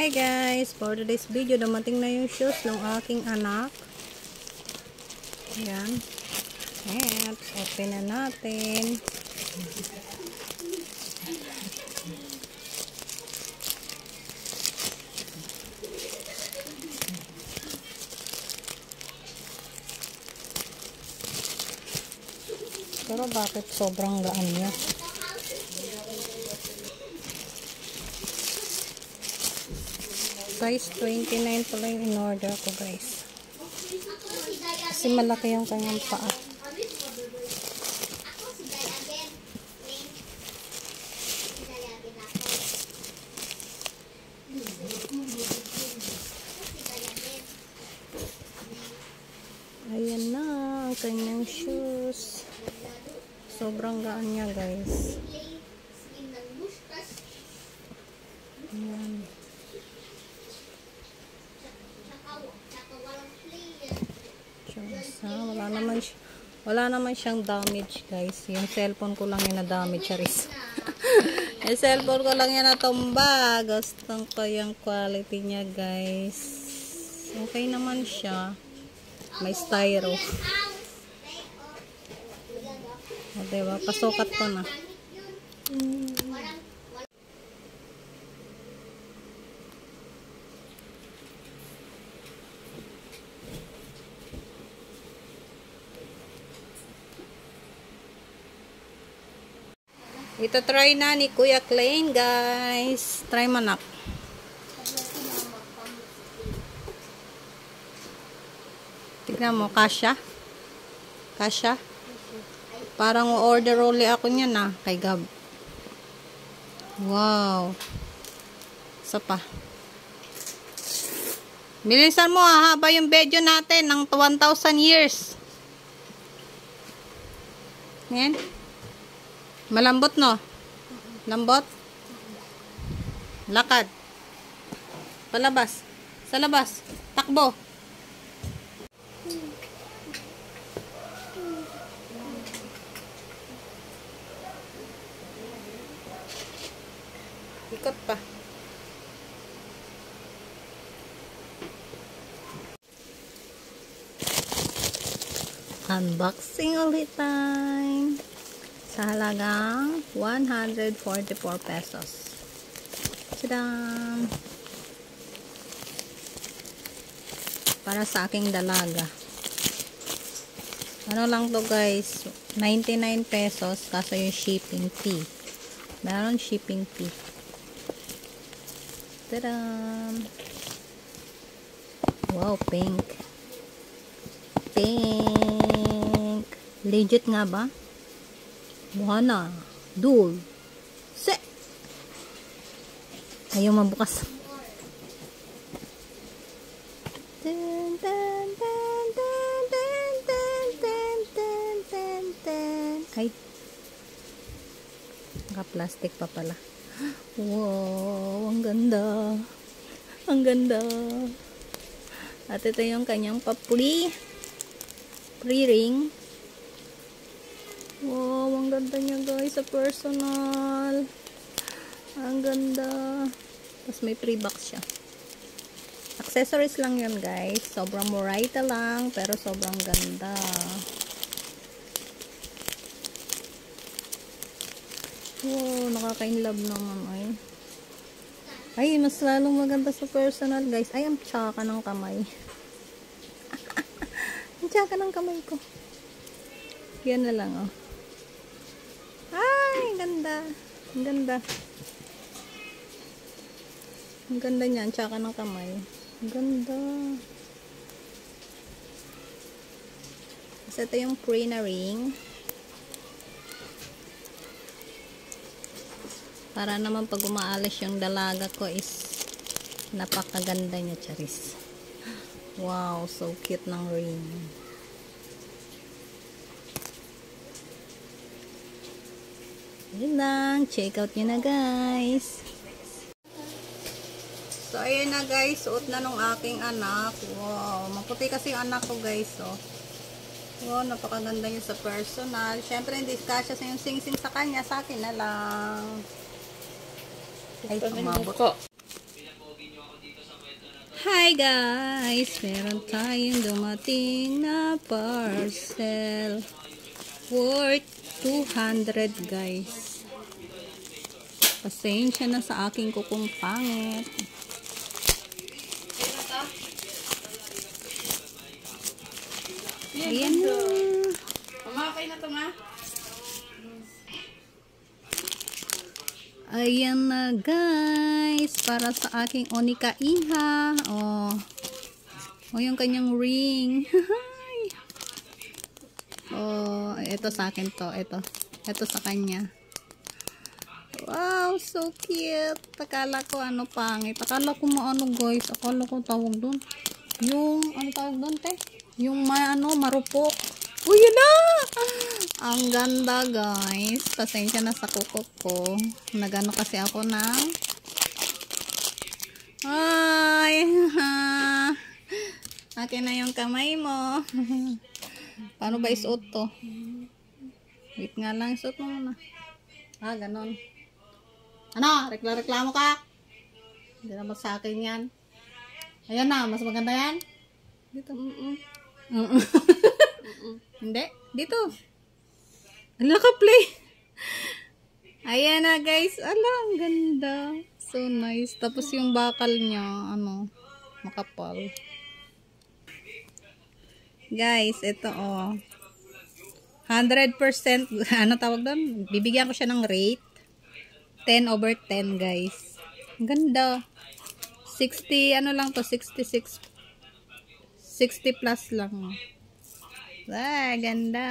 Hi guys, for today's video, dumating na yung shoes ng aking anak. Ayan. Ayan, open na natin. Pero bakit sobrang gaan niya? Size 29 pala yung in-order ko guys. Kasi malaki yung kanyang paa. Ayan na ang kanyang shoes. Sobrang gaan niya guys. Ayan. Wala naman siyang damage guys. Yung cellphone ko lang yung na-damage, Charis. Yung cellphone ko lang yung natumba. Gusto ko yung quality niya guys. Okay naman siya. May styro. O diba? Pasukat ko na. Ito try na ni Kuya Klein guys. Try manak. Tignan mo, kasha. Kasha. Parang order only ako niyan na kay Gab. Wow. Isa pa. Bilisan mo haba yung video natin ng 1,000 years. Yan. Malambot no? Lambot? Lakad. Palabas. Sa labas. Takbo. Ikot pa. Unboxing ulit time. Sa halagang 144 pesos. Tadaan! Para sa aking dalaga. Ano lang to guys, 99 pesos kaso yung shipping fee. Meron shipping fee. Tadaan! Wow, pink. Pink! Legit nga ba? Buhana. Dul. Se. Ayaw mabukas. Ten, ten, ten, ten, ten, ten, ten, ten, ten, ten. Ay. Naka-plastic pa pala. Wow. Ang ganda. Ang ganda. At ito yung kanyang papri. Pre-ring. Wow, ang ganda niya guys sa personal. Ang ganda. Tapos may pre-box siya. Accessories lang yun guys. Sobrang murayta lang, pero sobrang ganda. Wow, nakaka-inlove naman ay. Ay, mas lalong maganda sa personal guys. Ay, ang tsaka ng kamay. Ang tsaka ng kamay ko. Yan na lang oh. Ay, ang ganda. Ang ganda. Ang ganda niyan, tsaka ng kamay. Ang ganda. Kasi ito yung pre na ring. Para naman pag umaalis yung dalaga ko is napakaganda niya, Charis. Wow, so cute ng ring. Yun lang. Check out nyo na guys. So, ayun na guys. Suot na nung aking anak. Wow. Maputi kasi yung anak ko guys. Oh. Wow, napakaganda niya sa personal. Siyempre, hindi kasya sa yung sing-sing sa kanya. Sa akin na lang. Ay, umabot. Hi guys! Meron tayong dumating na parcel. Worth 200 guys. Pasensya na sa aking kukong pangit. Ayan na. Pamapay na ito nga. Ayan na guys. Para sa aking Onika Iha. Oh. Oh, yung kanyang ring. Oh, ito sa akin to. Ito sa kanya. Wow, so cute. Akala ko ano pangit. Akala ko maano guys. Akala ko tawag doon. Yung, ano tawag doon te? Yung marupok. Uy, yun na! Ang ganda guys. Pasensya na sa kukok ko. Nagano kasi ako ng ay, akin na yung kamay mo. Paano ba isuot to? Wait nga lang, isuot mo muna. Ah, ganon. Ano? Reklamo ka? Hindi naman sa akin yan. Ayan na, mas maganda yan? Dito. Hindi? Dito. Ala ka, play. Ayan na guys. Ala, ang ganda. So nice. Tapos yung bakal niya, makapal. Guys, ito oh. 100%, ano tawag doon? Bibigyan ko siya ng rate. 10/10 guys. Ang ganda. 60, lang to, 66. 60 plus lang. Ah, ganda.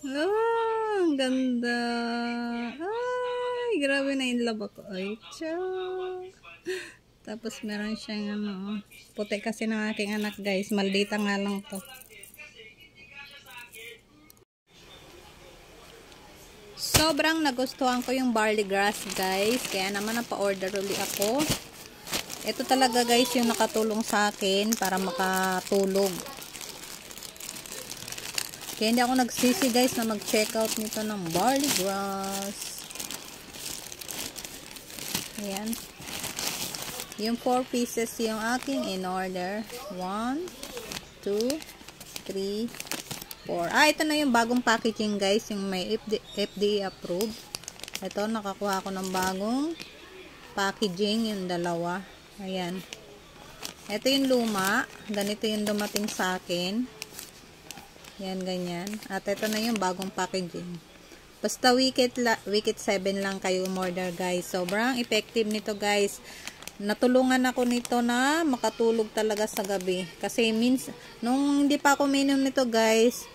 Ah, ang ganda. Ay, grabe na in love ako. Ay, chow. Tapos meron siyang puti kasi ng aking anak guys. Maldita nga lang to. Sobrang nagustuhan ko yung barley grass guys. Kaya naman napa-order uli ako. Ito talaga guys yung nakatulong sa akin para makatulog. Kaya hindi ako nagsisi guys na mag-check out nito ng barley grass. Ayan. Yung 4 pieces yung aking in order. 1, 2, 3, 4. Ah, ito na yung bagong packaging guys. Yung may FDA approved. Ito, nakakuha ko ng bagong packaging. Yung dalawa. Ayan. Ito yung luma. Ganito yung dumating sa akin. Yan, ganyan. At ito na yung bagong packaging. Basta wicket 7 lang kayo umorder guys. Sobrang effective nito guys. Natulungan ako nito na makatulog talaga sa gabi. Kasi nung hindi pa ako minom nito guys,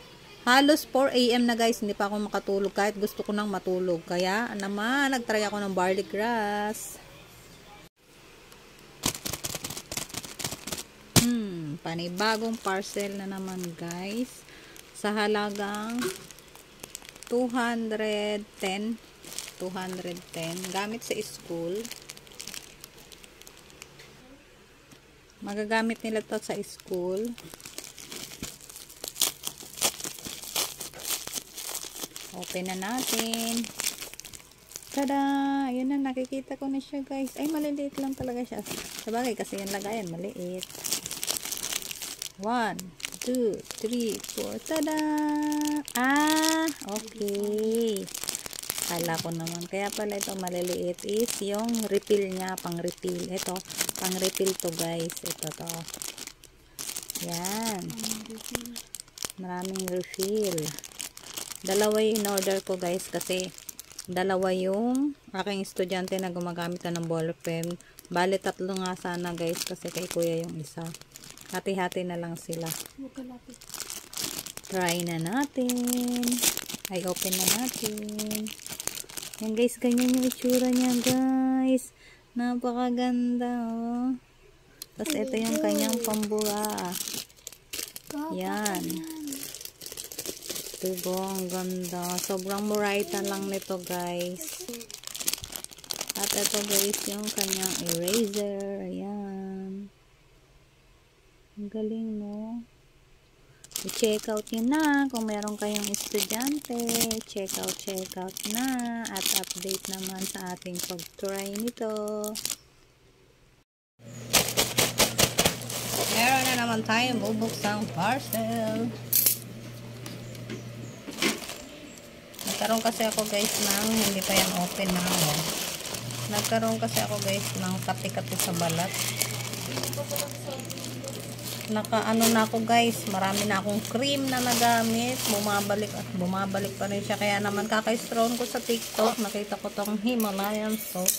halos 4 AM na guys, hindi pa ako makatulog kahit gusto ko nang matulog. Kaya naman, nagtry ako ng barley grass. Panibagong parcel na naman guys. Sa halagang 210. Gamit sa school. Magagamit nila to sa school. Open na natin. Tada! Ayan na, nakikita ko na siya guys. Ay, maliliit lang talaga siya. Sabagay kasi yung lagayan, maliit. 1, 2, 3, 4. Tada! Ah! Okay. Kala ko naman. Kaya pala ito maliliit is yung refill niya, pang refill. Ito, pang refill to guys. Ito to. Yan. Maraming refill. Dalawa yung in order ko guys kasi dalawa yung aking estudyante na gumagamit na ng ball pen. Bale, 3 nga sana guys kasi kay kuya yung isa. Hati-hati na lang sila. Try na natin. Ay, open na natin. Yan guys, ganyan yung itsura niya guys. Napakaganda oh. Tapos ito yung kanyang pambura. Yan. Diba, ang ganda. Sobrang murayta lang nito guys. At ito guys yung kanyang eraser. Ayan. Ang galing no. I-check out nyo na kung meron kayong estudyante. Check out na. At update naman sa ating pag-try nito. naman tayo bubuksang parcel. Nagkaroon kasi ako guys ng, hindi pa yan open na ako. Nagkaroon kasi ako guys ng kati-kati sa balat. Nakaano na ako guys, marami na akong cream na nagamit, bumabalik at bumabalik pa rin siya, kaya naman kaka-scroll ko sa TikTok, nakita ko tong Himalayan soap,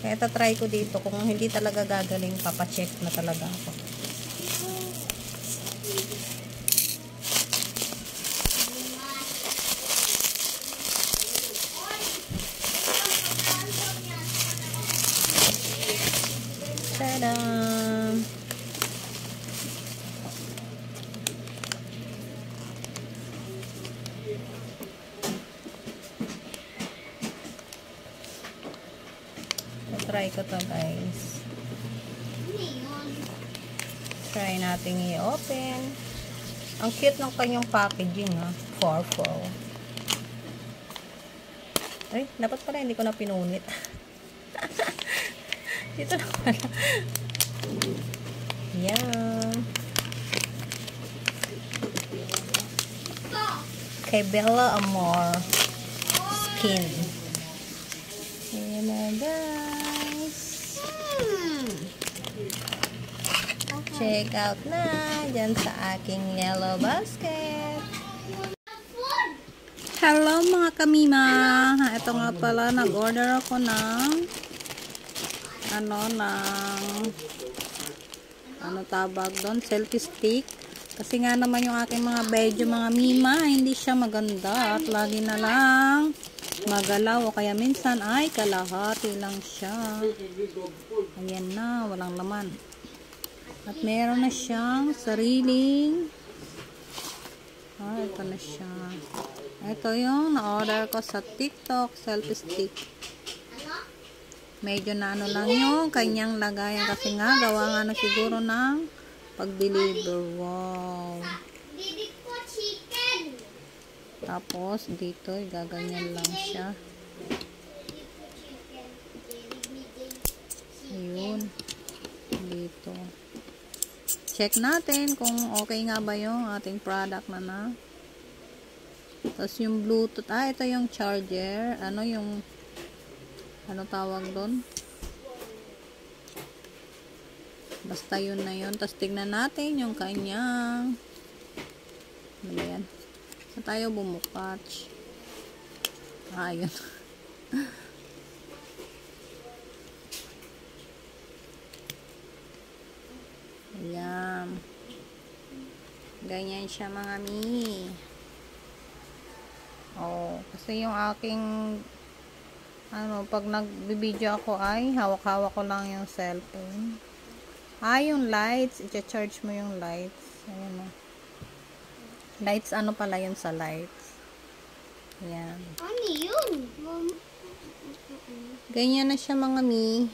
kaya tatry ko dito, kung hindi talaga gagaling papacheck na talaga ako. Tada! Try ko to guys. Try natin i-open. Ang cute ng kanyang packaging ha. 4-4. Ay, dapat pala hindi ko na pinunit. Dito na pala. Yan. Kay Bella Amor Skin. Ayan na guys. Check out na dyan sa aking yellow basket. Hello mga kamima. Ito nga pala, nag-order ako ng ano tawag doon, selfie stick, kasi nga naman yung aking mga bedyo mga mima, hindi siya maganda at lagi na lang magalaw o kaya minsan ay kalahati lang siya. Ayan na, walang laman at meron na siyang sariling ito na siya. Ito yung na-order ko sa TikTok, selfie stick. Medyo na ano lang yung kanyang lagayan kasi nga gawa nga na siguro ng pag-deliver. Wow. Tapos dito gaganyan lang siya. Ayun. Dito. Check natin kung okay nga ba yung ating product na. Tapos yung Bluetooth. Ito yung charger. Ano tawag doon? Basta yun na yun. Tapos tignan natin yung kanyang ano yan? Saan tayo bumukatch? Ayun. Ayan. Ganyan siya mga mi. Oh, kasi yung aking pag nagbibideo ako ay hawak-hawak ko lang yung cellphone. Yung lights, i-charge mo yung lights. Ayan o. Lights, ano pala yun sa lights? Ayan. Ano yun? Ganyan na siya mga mi.